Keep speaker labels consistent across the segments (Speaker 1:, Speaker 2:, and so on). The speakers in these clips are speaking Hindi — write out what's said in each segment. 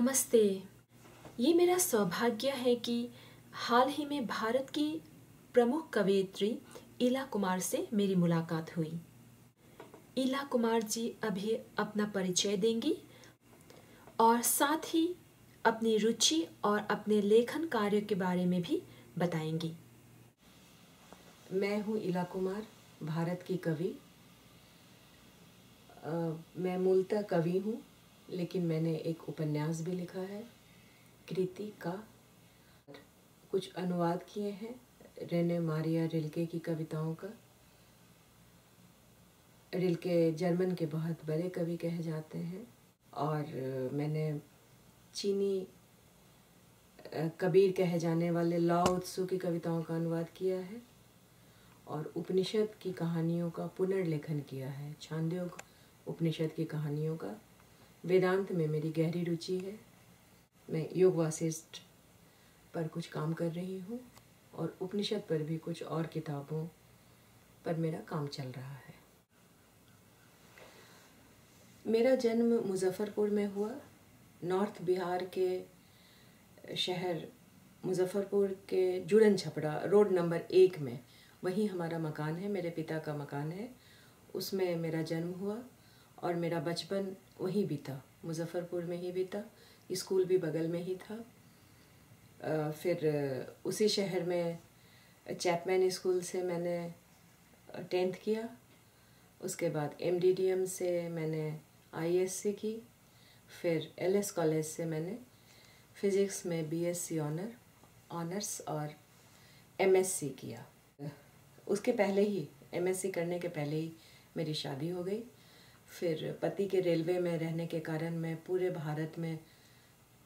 Speaker 1: नमस्ते। ये मेरा सौभाग्य है कि हाल ही में भारत की प्रमुख कवयित्री इला कुमार से मेरी मुलाकात हुई। इला कुमार जी अभी अपना परिचय देंगी और साथ ही अपनी रुचि और अपने लेखन कार्य के बारे में भी बताएंगी।
Speaker 2: मैं हूँ इला कुमार, भारत की कवि। मैं मूलतः कवि हूँ, लेकिन मैंने एक उपन्यास भी लिखा है, कृति का। कुछ अनुवाद किए हैं रेने मारिया रिल्के की कविताओं का। रिल्के जर्मन के बहुत बड़े कवि कहे जाते हैं। और मैंने चीनी कबीर कहे जाने वाले लाओ त्सु की कविताओं का अनुवाद किया है और उपनिषद की कहानियों का पुनर्लेखन किया है, छांदोग्य उपनिषद की कहानियों का। वेदांत में मेरी गहरी रुचि है। मैं योग वासिष्ठ पर कुछ काम कर रही हूँ और उपनिषद पर भी कुछ और किताबों पर मेरा काम चल रहा है। मेरा जन्म मुजफ्फरपुर में हुआ। नॉर्थ बिहार के शहर मुजफ्फरपुर के जुड़न छपरा रोड नंबर 1 में, वहीं हमारा मकान है, मेरे पिता का मकान है। उसमें मेरा जन्म हुआ और मेरा बचपन वहीं बीता, मुजफ्फरपुर में ही बीता। स्कूल भी बगल में ही था। फिर उसी शहर में चैपमैन स्कूल से मैंने 10th किया। उसके बाद MDDM से मैंने ISC की। फिर LS कॉलेज से मैंने फिज़िक्स में BSc ऑनर्स और MSc किया। उसके पहले ही, MSc करने के पहले ही मेरी शादी हो गई। फिर पति के रेलवे में रहने के कारण मैं पूरे भारत में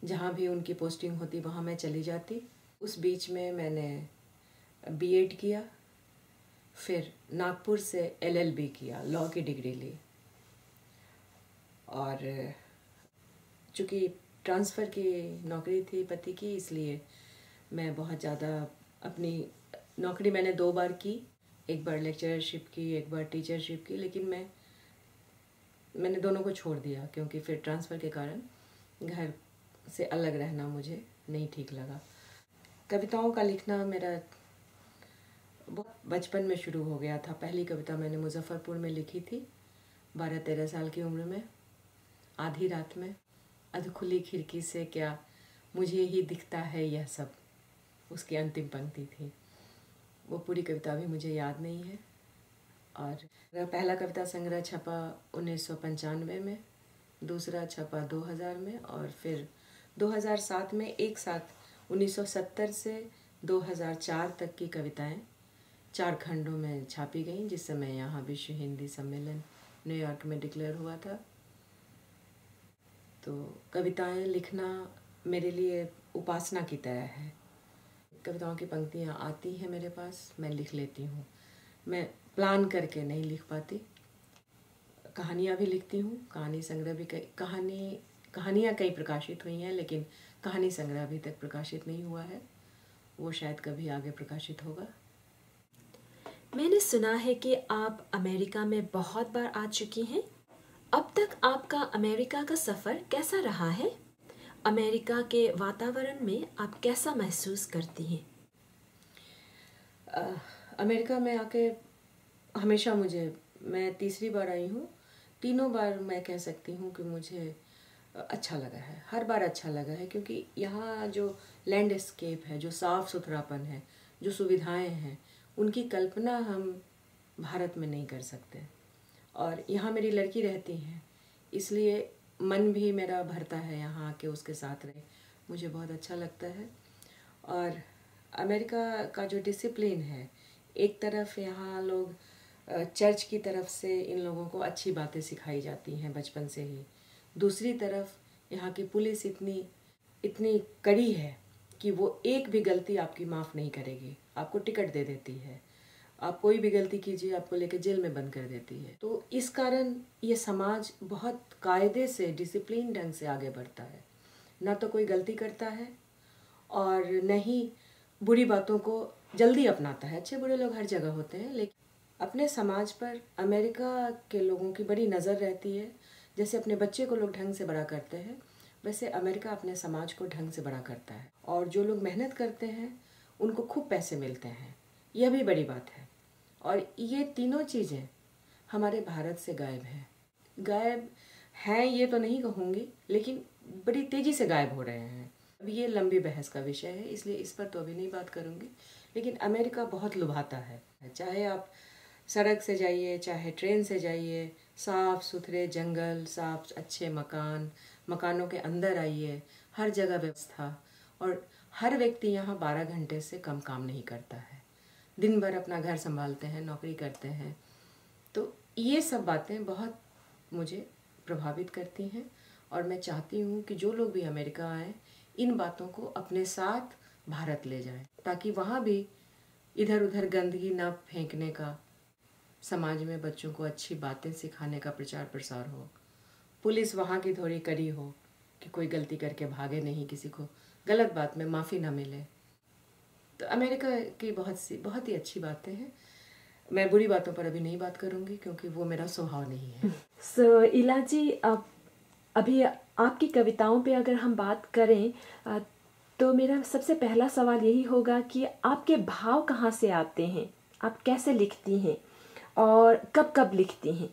Speaker 2: जहाँ भी उनकी पोस्टिंग होती वहाँ मैं चली जाती। उस बीच में मैंने B.Ed किया। फिर नागपुर से LLB किया, लॉ की डिग्री ली। और चूँकि ट्रांसफ़र की नौकरी थी पति की, इसलिए मैं बहुत ज़्यादा अपनी नौकरी मैंने 2 बार की। एक बार लेक्चरशिप की, एक बार टीचरशिप की, लेकिन मैंने दोनों को छोड़ दिया क्योंकि फिर ट्रांसफ़र के कारण घर से अलग रहना मुझे नहीं ठीक लगा। कविताओं का लिखना मेरा बहुत बचपन में शुरू हो गया था। पहली कविता मैंने मुजफ्फरपुर में लिखी थी, 12-13 साल की उम्र में। आधी रात में अध खुली खिड़की से क्या मुझे ही दिखता है यह सब, उसकी अंतिम पंक्ति थी। वो पूरी कविता भी मुझे याद नहीं है। और पहला कविता संग्रह छपा 1995 में, दूसरा छपा 2000 में और फिर 2007 में एक साथ 1970 से 2004 तक की कविताएं 4 खंडों में छापी गईं, जिस समय यहाँ विश्व हिंदी सम्मेलन न्यूयॉर्क में डिक्लेयर हुआ था। तो कविताएं लिखना मेरे लिए उपासना की तरह है। कविताओं की पंक्तियाँ आती हैं मेरे पास, मैं लिख लेती हूँ। मैं प्लान करके नहीं लिख पाती। कहानियाँ भी लिखती हूँ, कहानी संग्रह भी कहानियाँ कई प्रकाशित हुई हैं, लेकिन कहानी संग्रह अभी तक प्रकाशित नहीं हुआ है। वो शायद कभी आगे प्रकाशित होगा।
Speaker 1: मैंने सुना है कि आप अमेरिका में बहुत बार आ चुकी हैं। अब तक आपका अमेरिका का सफ़र कैसा रहा है? अमेरिका के वातावरण में आप कैसा महसूस करती हैं?
Speaker 2: अमेरिका में आके हमेशा मैं तीसरी बार आई हूँ। तीनों बार मैं कह सकती हूँ कि मुझे अच्छा लगा है। हर बार अच्छा लगा है क्योंकि यहाँ जो लैंडस्केप है, जो साफ़ सुथरापन है, जो सुविधाएं हैं, उनकी कल्पना हम भारत में नहीं कर सकते। और यहाँ मेरी लड़की रहती है, इसलिए मन भी मेरा भरता है यहाँ आके उसके साथ रहे। मुझे बहुत अच्छा लगता है। और अमेरिका का जो डिसिप्लिन है, एक तरफ यहाँ लोग चर्च की तरफ से इन लोगों को अच्छी बातें सिखाई जाती हैं बचपन से ही। दूसरी तरफ यहाँ की पुलिस इतनी कड़ी है कि वो एक भी गलती आपकी माफ़ नहीं करेगी, आपको टिकट दे देती है। आप कोई भी गलती कीजिए, आपको लेकर जेल में बंद कर देती है। तो इस कारण ये समाज बहुत कायदे से, डिसिप्लिन ढंग से आगे बढ़ता है। ना तो कोई गलती करता है और न ही बुरी बातों को जल्दी अपनाता है। अच्छे बुरे लोग हर जगह होते हैं, लेकिन अपने समाज पर अमेरिका के लोगों की बड़ी नज़र रहती है। जैसे अपने बच्चे को लोग ढंग से बड़ा करते हैं, वैसे अमेरिका अपने समाज को ढंग से बड़ा करता है, और जो लोग मेहनत करते हैं उनको खूब पैसे मिलते हैं, यह भी बड़ी बात है। और ये तीनों चीज़ें हमारे भारत से गायब हैं। गायब हैं ये तो नहीं कहूँगी, लेकिन बड़ी तेज़ी से गायब हो रहे हैं। अब ये लंबी बहस का विषय है, इसलिए इस पर तो अभी नहीं बात करूँगी। लेकिन अमेरिका बहुत लुभाता है, चाहे आप सड़क से जाइए, चाहे ट्रेन से जाइए, साफ़ सुथरे जंगल, साफ अच्छे मकानों के अंदर आइए, हर जगह व्यवस्था। और हर व्यक्ति यहाँ 12 घंटे से कम काम नहीं करता है, दिन भर अपना घर संभालते हैं, नौकरी करते हैं। तो ये सब बातें बहुत मुझे प्रभावित करती हैं, और मैं चाहती हूँ कि जो लोग भी अमेरिका आएँ इन बातों को अपने साथ भारत ले जाएं, ताकि वहाँ भी इधर उधर गंदगी ना फेंकने का, समाज में बच्चों को अच्छी बातें सिखाने का प्रचार प्रसार हो। पुलिस वहाँ की थोड़ी कड़ी हो कि कोई गलती करके भागे नहीं, किसी को गलत बात में माफ़ी ना मिले। तो अमेरिका की बहुत ही अच्छी बातें हैं। मैं बुरी बातों पर अभी नहीं बात करूँगी, क्योंकि वो मेरा स्वभाव नहीं है।
Speaker 1: सो इला जी, अभी आपकी कविताओं पे अगर हम बात करें तो मेरा सबसे पहला सवाल यही होगा कि आपके भाव कहाँ से आते हैं, आप कैसे लिखती हैं और कब कब लिखती हैं?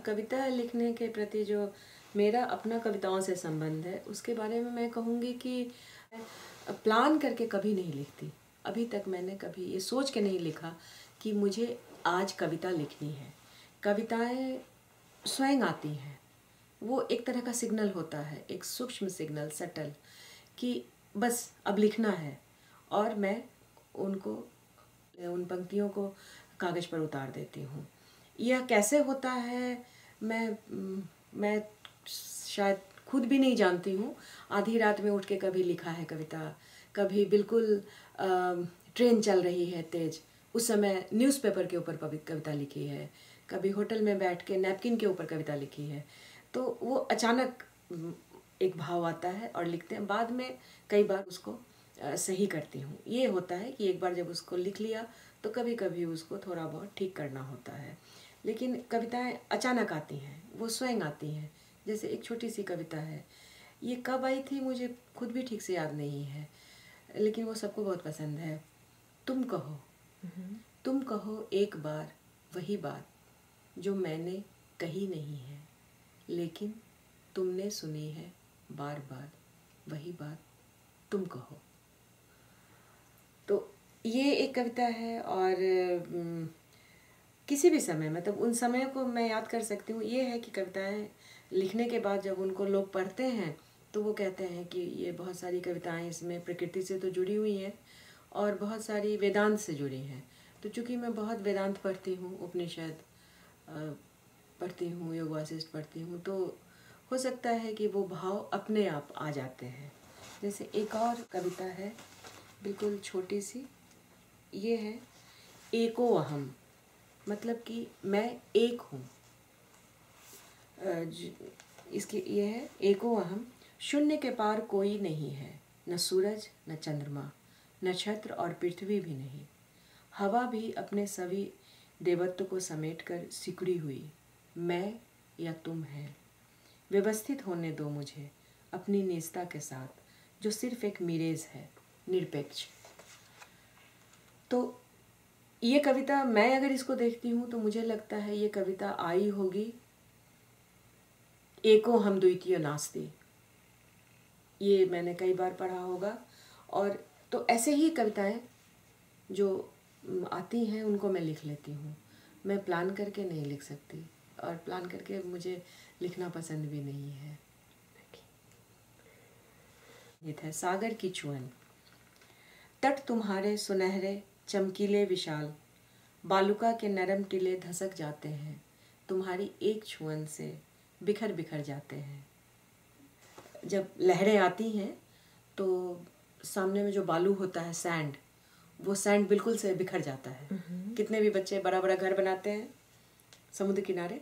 Speaker 2: कविता लिखने के प्रति जो मेरा अपना कविताओं से संबंध है, उसके बारे में मैं कहूँगी कि प्लान करके कभी नहीं लिखती। अभी तक मैंने कभी ये सोच के नहीं लिखा कि मुझे आज कविता लिखनी है। कविताएं स्वयं आती हैं, वो एक तरह का सिग्नल होता है, एक सूक्ष्म सिग्नल, सटल, कि बस अब लिखना है, और मैं उन पंक्तियों को कागज़ पर उतार देती हूँ। यह कैसे होता है मैं शायद खुद भी नहीं जानती हूँ। आधी रात में उठ के कभी लिखा है कविता, कभी बिल्कुल ट्रेन चल रही है तेज, उस समय न्यूज़पेपर के ऊपर कविता लिखी है, कभी होटल में बैठ के नैपकिन के ऊपर कविता लिखी है। तो वो अचानक एक भाव आता है और लिखते हैं, बाद में कई बार उसको सही करती हूँ। ये होता है कि एक बार जब उसको लिख लिया तो कभी कभी उसको थोड़ा बहुत ठीक करना होता है। लेकिन कविताएं अचानक आती हैं, वो स्वयं आती हैं। जैसे एक छोटी सी कविता है, ये कब आई थी मुझे खुद भी ठीक से याद नहीं है, लेकिन वो सबको बहुत पसंद है। तुम कहो एक बार वही बात जो मैंने कही नहीं है, लेकिन तुमने सुनी है बार बार वही बात तुम कहो। तो ये एक कविता है। और किसी भी समय, मतलब उन समय को मैं याद कर सकती हूँ। ये है कि कविताएं लिखने के बाद जब उनको लोग पढ़ते हैं तो वो कहते हैं कि ये बहुत सारी कविताएं इसमें प्रकृति से तो जुड़ी हुई हैं और बहुत सारी वेदांत से जुड़ी हैं। तो चूँकि मैं बहुत वेदांत पढ़ती हूँ, उपनिषद पढ़ती हूँ, योग वासिष्ठ पढ़ती हूँ, तो हो सकता है कि वो भाव अपने आप आ जाते हैं। जैसे एक और कविता है बिल्कुल छोटी सी, ये है एको अहम, मतलब कि मैं एक हूँ। इसकी ये है एको अहम, शून्य के पार कोई नहीं है, न सूरज न चंद्रमा, नक्षत्र और पृथ्वी भी नहीं। हवा भी अपने सभी देवत्व को समेटकर सिकुड़ी हुई मैं या तुम है। व्यवस्थित होने दो मुझे अपनी निजता के साथ, जो सिर्फ एक मिरेज है, निरपेक्ष। तो ये कविता, मैं अगर इसको देखती हूँ तो मुझे लगता है ये कविता आई होगी एको हम द्वितीय नास्ति, ये मैंने कई बार पढ़ा होगा। और तो ऐसे ही कविताएं जो आती हैं उनको मैं लिख लेती हूँ। मैं प्लान करके नहीं लिख सकती, और प्लान करके मुझे लिखना पसंद भी नहीं है। ये है सागर की छुअन। तट तुम्हारे सुनहरे चमकीले विशाल, बालुका के नरम टीले धसक जाते हैं, तुम्हारी एक छुअन से बिखर बिखर जाते हैं। जब लहरें आती हैं तो सामने में जो बालू होता है, सैंड, वो सैंड बिल्कुल से बिखर जाता है। कितने भी बच्चे बड़ा बड़ा घर बनाते हैं समुद्र किनारे,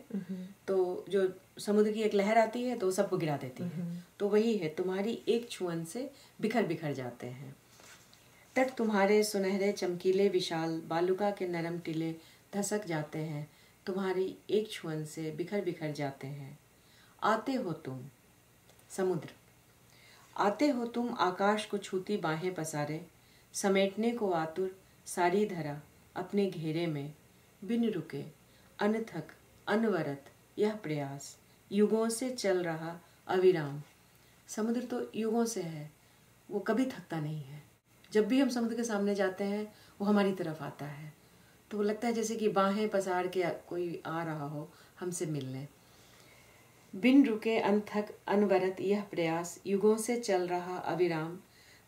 Speaker 2: तो जो समुद्र की एक लहर आती है तो सबको गिरा देती है। तो वही है, तुम्हारी एक छुअन से बिखर बिखर जाते हैं। तट तुम्हारे सुनहरे चमकीले विशाल, बालुका के नरम टीले धसक जाते हैं, तुम्हारी एक छुअन से बिखर बिखर जाते हैं। आते हो तुम समुद्र। आते हो तुम आकाश को छूती बाहें पसारे, समेटने को आतुर सारी धरा अपने घेरे में, बिन रुके अनथक अनवरत यह प्रयास युगों से चल रहा अविराम। समुद्र तो युगों से है, वो कभी थकता नहीं है। जब भी हम समुद्र के सामने जाते हैं वो हमारी तरफ आता है, तो वो लगता है जैसे कि बाहें पसार के कोई आ रहा हो हमसे मिलने। बिन रुके अनथक अनवरत यह प्रयास युगों से चल रहा अविराम,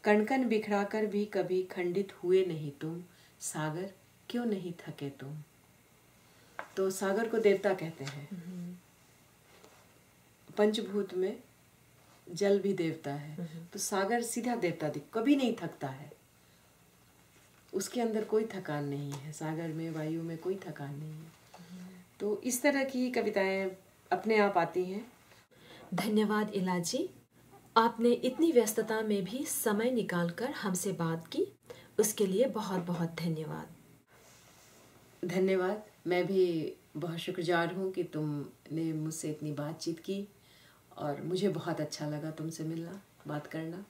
Speaker 2: कण कण बिखरा कर भी कभी खंडित हुए नहीं तुम, सागर क्यों नहीं थके तुम। तो सागर को देवता कहते हैं। पंचभूत में जल भी देवता है, तो सागर सीधा देवता कभी नहीं थकता है, उसके अंदर कोई थकान नहीं है, सागर में वायु में कोई थकान नहीं है। तो इस तरह की कविताएं अपने आप आती हैं।
Speaker 1: धन्यवाद इला जी, आपने इतनी व्यस्तता में भी समय निकालकर हमसे बात की, उसके लिए बहुत बहुत धन्यवाद।
Speaker 2: धन्यवाद, मैं भी बहुत शुक्रगुजार हूँ कि तुमने मुझसे इतनी बातचीत की और मुझे बहुत अच्छा लगा तुमसे मिलना, बात करना।